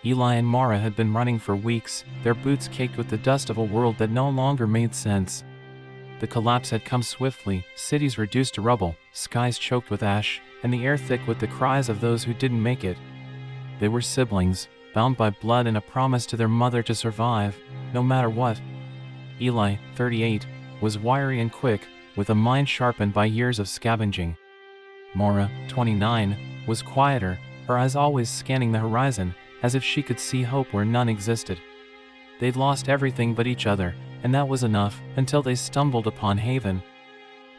Eli and Mara had been running for weeks, their boots caked with the dust of a world that no longer made sense. The collapse had come swiftly, cities reduced to rubble, skies choked with ash, and the air thick with the cries of those who didn't make it. They were siblings, bound by blood and a promise to their mother to survive, no matter what. Eli, 38, was wiry and quick, with a mind sharpened by years of scavenging. Mara, 29, was quieter, her eyes always scanning the horizon, as if she could see hope where none existed. They'd lost everything but each other, and that was enough, until they stumbled upon Haven.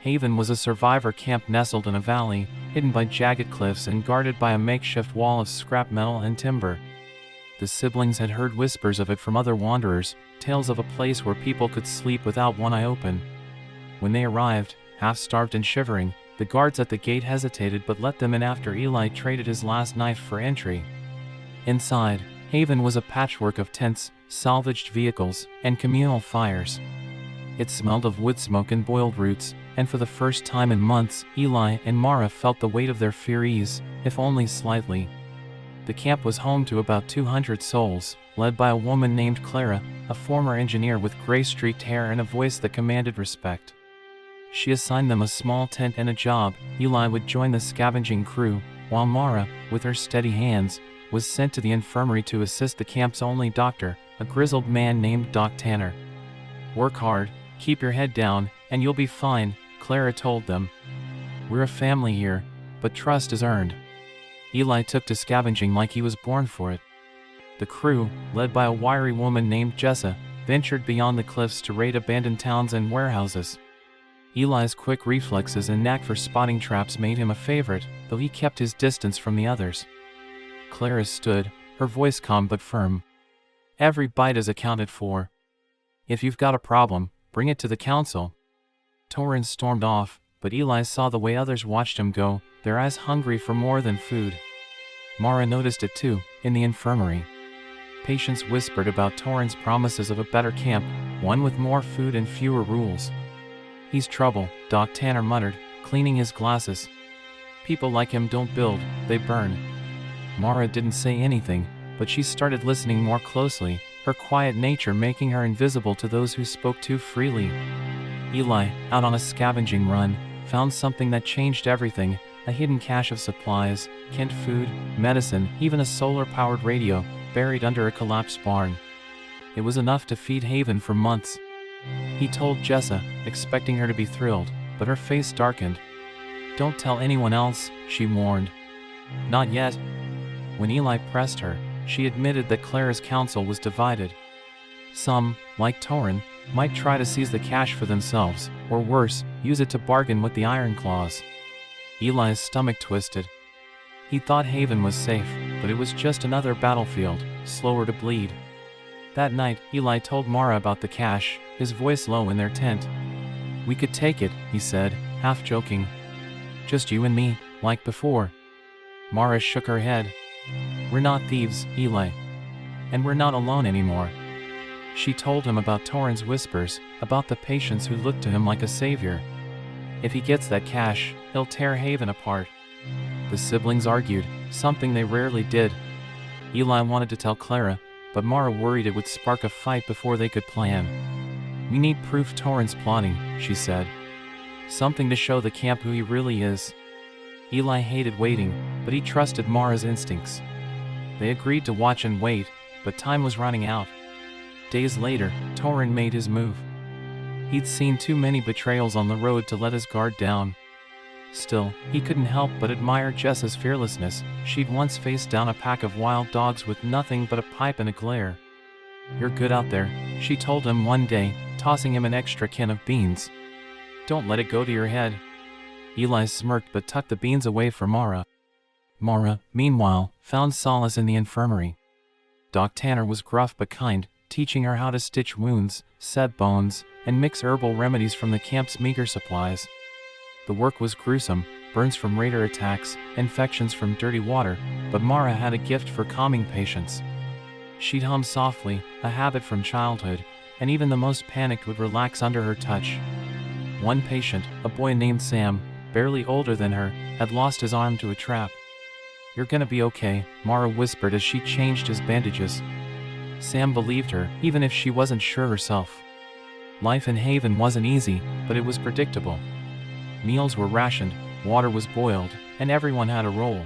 Haven was a survivor camp nestled in a valley, hidden by jagged cliffs and guarded by a makeshift wall of scrap metal and timber. The siblings had heard whispers of it from other wanderers, tales of a place where people could sleep without one eye open. When they arrived, half-starved and shivering, the guards at the gate hesitated but let them in after Eli traded his last knife for entry. Inside, Haven was a patchwork of tents, salvaged vehicles, and communal fires. It smelled of wood smoke and boiled roots, and for the first time in months, Eli and Mara felt the weight of their fear ease, if only slightly. The camp was home to about 200 souls, led by a woman named Clara, a former engineer with gray-streaked hair and a voice that commanded respect. She assigned them a small tent and a job. Eli would join the scavenging crew, while Mara, with her steady hands, was sent to the infirmary to assist the camp's only doctor, a grizzled man named Doc Tanner. "Work hard, keep your head down, and you'll be fine," Clara told them. "We're a family here, but trust is earned." Eli took to scavenging like he was born for it. The crew, led by a wiry woman named Jessa, ventured beyond the cliffs to raid abandoned towns and warehouses. Eli's quick reflexes and knack for spotting traps made him a favorite, though he kept his distance from the others. Clara stood, her voice calm but firm. "Every bite is accounted for. If you've got a problem, bring it to the council." Torrance stormed off, but Eli saw the way others watched him go, their eyes hungry for more than food. Mara noticed it too, in the infirmary. Patients whispered about Torrance' promises of a better camp, one with more food and fewer rules. "He's trouble," Doc Tanner muttered, cleaning his glasses. "People like him don't build, they burn." Mara didn't say anything, but she started listening more closely, her quiet nature making her invisible to those who spoke too freely. Eli, out on a scavenging run, found something that changed everything, a hidden cache of supplies, canned food, medicine, even a solar-powered radio, buried under a collapsed barn. It was enough to feed Haven for months. He told Jessa, expecting her to be thrilled, but her face darkened. "Don't tell anyone else," she warned. "Not yet." When Eli pressed her, she admitted that Clara's council was divided. Some, like Torrin, might try to seize the cash for themselves, or worse, use it to bargain with the Iron Claws. Eli's stomach twisted. He thought Haven was safe, but it was just another battlefield, slower to bleed. That night, Eli told Mara about the cash, his voice low in their tent. "We could take it," he said, half joking. "Just you and me, like before." Mara shook her head. "We're not thieves, Eli. And we're not alone anymore." She told him about Torrin's whispers, about the patients who looked to him like a savior. If he gets that cash, he'll tear Haven apart. The siblings argued, something they rarely did. Eli wanted to tell Clara, but Mara worried it would spark a fight before they could plan. "We need proof Torrin's plotting," she said. "Something to show the camp who he really is." Eli hated waiting, but he trusted Mara's instincts. They agreed to watch and wait, but time was running out. Days later, Torrin made his move. He'd seen too many betrayals on the road to let his guard down. Still, he couldn't help but admire Jessa's fearlessness. She'd once faced down a pack of wild dogs with nothing but a pipe and a glare. "You're good out there," she told him one day, tossing him an extra can of beans. "Don't let it go to your head." Eli smirked but tucked the beans away for Mara. Mara, meanwhile, found solace in the infirmary. Doc Tanner was gruff but kind, teaching her how to stitch wounds, set bones, and mix herbal remedies from the camp's meager supplies. The work was gruesome, burns from raider attacks, infections from dirty water, but Mara had a gift for calming patients. She'd hum softly, a habit from childhood, and even the most panicked would relax under her touch. One patient, a boy named Sam, barely older than her, had lost his arm to a trap. "You're gonna be okay," Mara whispered as she changed his bandages. Sam believed her, even if she wasn't sure herself. Life in Haven wasn't easy, but it was predictable. Meals were rationed, water was boiled, and everyone had a role.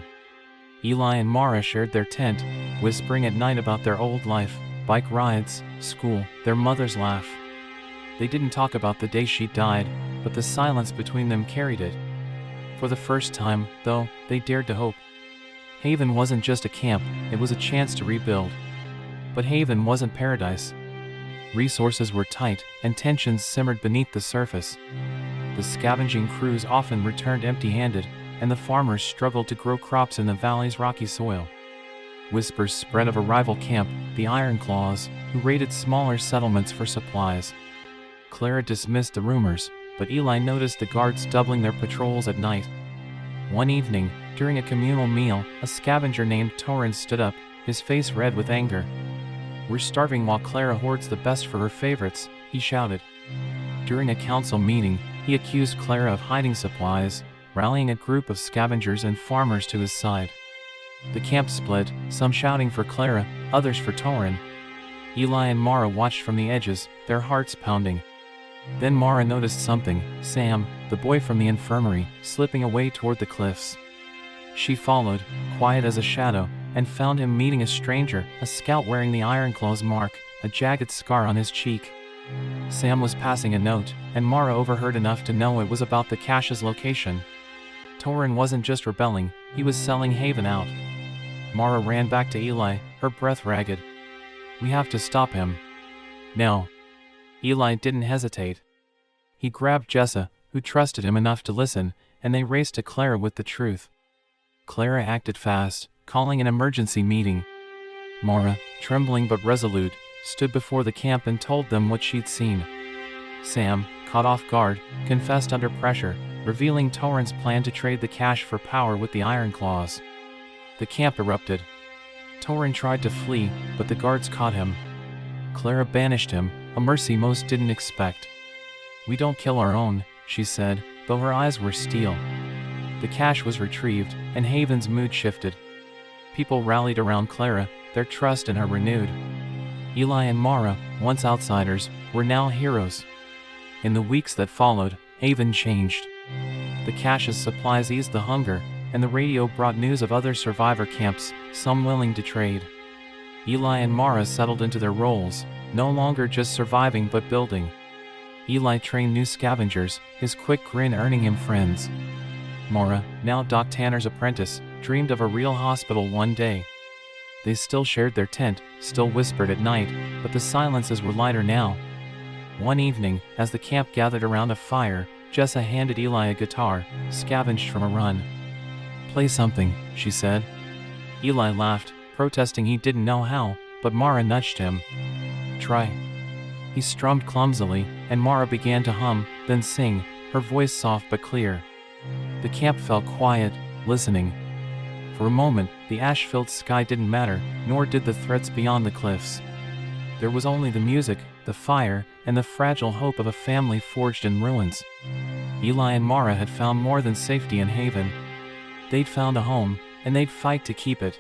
Eli and Mara shared their tent, whispering at night about their old life, bike rides, school, their mother's laugh. They didn't talk about the day she died, but the silence between them carried it. For the first time, though, they dared to hope. Haven wasn't just a camp, it was a chance to rebuild. But Haven wasn't paradise. Resources were tight, and tensions simmered beneath the surface. The scavenging crews often returned empty-handed, and the farmers struggled to grow crops in the valley's rocky soil. Whispers spread of a rival camp, the Iron Claws, who raided smaller settlements for supplies. Clara dismissed the rumors, but Eli noticed the guards doubling their patrols at night. One evening, during a communal meal, a scavenger named Torin stood up, his face red with anger. "We're starving while Clara hoards the best for her favorites," he shouted. During a council meeting, he accused Clara of hiding supplies, rallying a group of scavengers and farmers to his side. The camp split, some shouting for Clara, others for Torin. Eli and Mara watched from the edges, their hearts pounding. Then Mara noticed something: Sam, the boy from the infirmary, slipping away toward the cliffs. She followed, quiet as a shadow, and found him meeting a stranger, a scout wearing the Ironclaw's mark, a jagged scar on his cheek. Sam was passing a note, and Mara overheard enough to know it was about the cache's location. Torin wasn't just rebelling, he was selling Haven out. Mara ran back to Eli, her breath ragged. "We have to stop him." "No." Eli didn't hesitate. He grabbed Jessa, who trusted him enough to listen, and they raced to Clara with the truth. Clara acted fast, calling an emergency meeting. Mara, trembling but resolute, stood before the camp and told them what she'd seen. Sam, caught off guard, confessed under pressure, revealing Torin's plan to trade the cache for power with the Ironclaws. The camp erupted. Torin tried to flee, but the guards caught him. Clara banished him, a mercy most didn't expect. "We don't kill our own," she said, though her eyes were steel. The cache was retrieved, and Haven's mood shifted. People rallied around Clara, their trust in her renewed. Eli and Mara, once outsiders, were now heroes. In the weeks that followed, Haven changed. The cache's supplies eased the hunger, and the radio brought news of other survivor camps, some willing to trade. Eli and Mara settled into their roles, no longer just surviving but building. Eli trained new scavengers, his quick grin earning him friends. Mara, now Doc Tanner's apprentice, dreamed of a real hospital one day. They still shared their tent, still whispered at night, but the silences were lighter now. One evening, as the camp gathered around a fire, Jessa handed Eli a guitar, scavenged from a run. "Play something," she said. Eli laughed, protesting he didn't know how, but Mara nudged him. "Try." He strummed clumsily, and Mara began to hum, then sing, her voice soft but clear. The camp felt quiet, listening. For a moment, the ash-filled sky didn't matter, nor did the threats beyond the cliffs. There was only the music, the fire, and the fragile hope of a family forged in ruins. Eli and Mara had found more than safety in Haven. They'd found a home, and they'd fight to keep it.